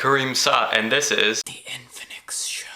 Kareem Sa, and this is The Infinix Show.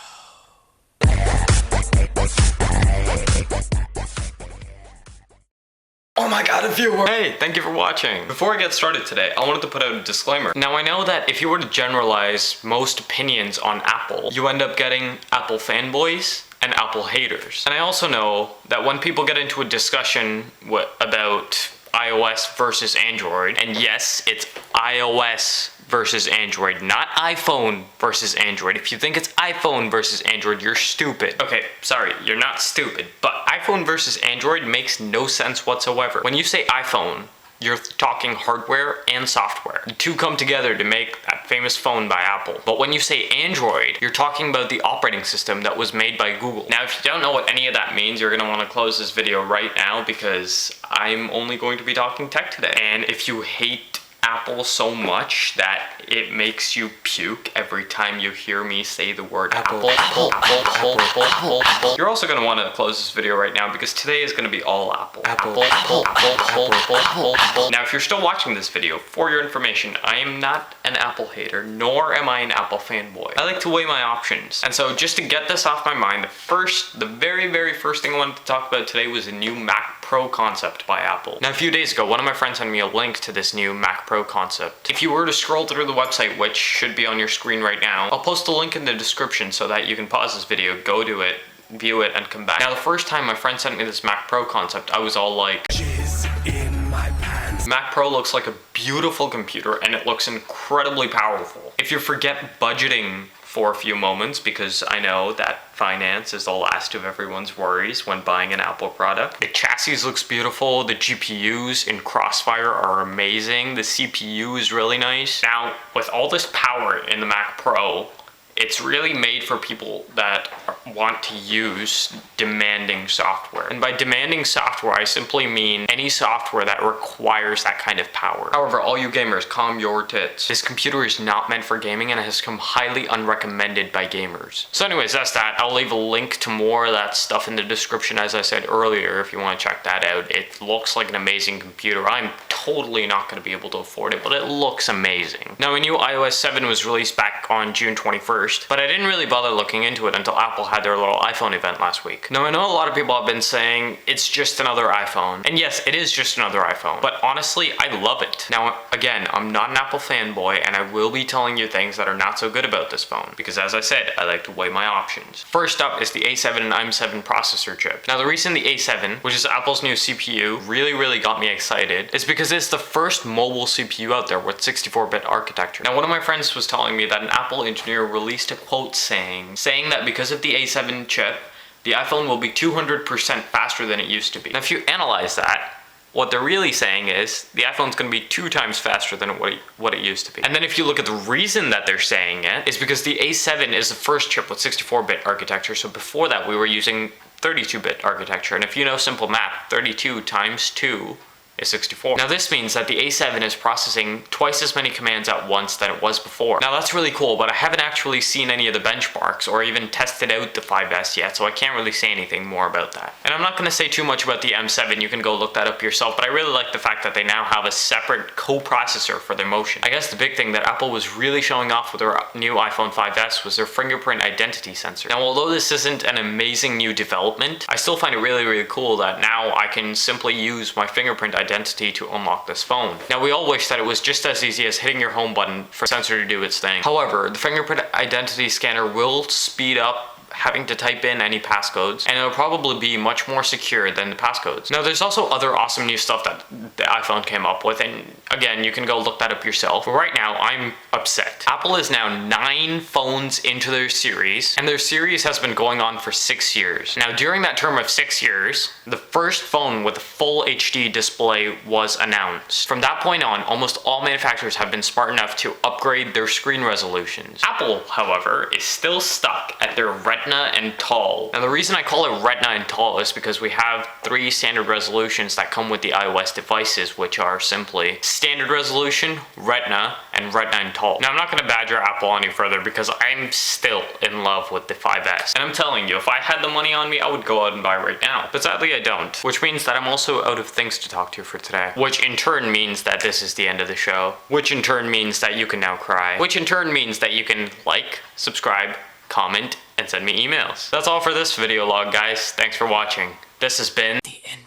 Oh my god, a viewer! Hey, thank you for watching. Before I get started today, I wanted to put out a disclaimer. Now, I know that if you were to generalize most opinions on Apple, you end up getting Apple fanboys and Apple haters. And I also know that when people get into a discussion about iOS versus Android, and yes, it's iOS versus Android, not iPhone versus Android. If you think it's iPhone versus Android, you're stupid. Okay, sorry, you're not stupid, but iPhone versus Android makes no sense whatsoever. When you say iPhone, you're talking hardware and software. The two come together to make that famous phone by Apple. But when you say Android, you're talking about the operating system that was made by Google. Now, if you don't know what any of that means, you're gonna wanna close this video right now because I'm only going to be talking tech today. And if you hate Apple so much that it makes you puke every time you hear me say the word Apple. You're also going to want to close this video right now because today is going to be all Apple. Now, if you're still watching this video, for your information, I am not an Apple hater, nor am I an Apple fanboy. I like to weigh my options. And so just to get this off my mind, the very first thing I wanted to talk about today was a new MacPro concept by Apple. Now, a few days ago, one of my friends sent me a link to this new MacPro concept. If you were to scroll through the website, which should be on your screen right now, I'll post a link in the description so that you can pause this video, go to it, view it, and come back. Now, the first time my friend sent me this MacPro concept, I was all like, Jizz in my pants. MacPro looks like a beautiful computer and it looks incredibly powerful. If you forget budgeting for a few moments, because I know that finance is the last of everyone's worries when buying an Apple product. The chassis looks beautiful, the GPUs in Crossfire are amazing, the CPU is really nice. Now, with all this power in the Mac Pro, it's really made for people that want to use demanding software. And by demanding software, I simply mean any software that requires that kind of power. However, all you gamers, calm your tits. This computer is not meant for gaming and it has come highly unrecommended by gamers. So anyways, that's that. I'll leave a link to more of that stuff in the description, as I said earlier, if you want to check that out. It looks like an amazing computer. I'm totally not going to be able to afford it, but it looks amazing. Now, a new iOS 7 was released back on June 21st. But I didn't really bother looking into it until Apple had their little iPhone event last week. Now, I know a lot of people have been saying it's just another iPhone. And yes, it is just another iPhone. But honestly, I love it. Now, again, I'm not an Apple fanboy, and I will be telling you things that are not so good about this phone. Because as I said, I like to weigh my options. First up is the A7 and M7 processor chip. Now, the reason the A7, which is Apple's new CPU, really got me excited is because it's the first mobile CPU out there with 64-bit architecture. Now, one of my friends was telling me that an Apple engineer released a quote saying that because of the A7 chip, the iPhone will be 200% faster than it used to be. Now, if you analyze that, what they're really saying is the iPhone's going to be 2 times faster than what it used to be. And then if you look at the reason that they're saying it, is because the A7 is the first chip with 64-bit architecture. So before that, we were using 32-bit architecture. And if you know simple math, 32 times 2 is 64. Now, this means that the A7 is processing twice as many commands at once than it was before. Now, that's really cool, but I haven't actually seen any of the benchmarks or even tested out the 5S yet, so I can't really say anything more about that. And I'm not going to say too much about the M7, you can go look that up yourself, but I really like the fact that they now have a separate co-processor for their motion. I guess the big thing that Apple was really showing off with their new iPhone 5S was their fingerprint identity sensor. Now, although this isn't an amazing new development, I still find it really cool that now I can simply use my fingerprint identity to unlock this phone. Now, we all wish that it was just as easy as hitting your home button for the sensor to do its thing. However, the fingerprint identity scanner will speed up having to type in any passcodes, and it'll probably be much more secure than the passcodes. Now, there's also other awesome new stuff that the iPhone came up with, and again, you can go look that up yourself. But right now, I'm upset. Apple is now 9 phones into their series, and their series has been going on for 6 years. Now, during that term of 6 years, the first phone with a full HD display was announced. From that point on, almost all manufacturers have been smart enough to upgrade their screen resolutions. Apple, however, is still stuck at their Retina Retina and Tall. Now the reason I call it Retina and Tall is because we have 3 standard resolutions that come with the iOS devices, which are simply standard resolution, Retina, and Retina and Tall. Now I'm not going to badger Apple any further because I'm still in love with the 5S. And I'm telling you, if I had the money on me, I would go out and buy right now. But sadly I don't. Which means that I'm also out of things to talk to for today. Which in turn means that this is the end of the show. Which in turn means that you can now cry. Which in turn means that you can like, subscribe, comment, and send me emails. That's all for this video log, guys. Thanks for watching. This has been The end.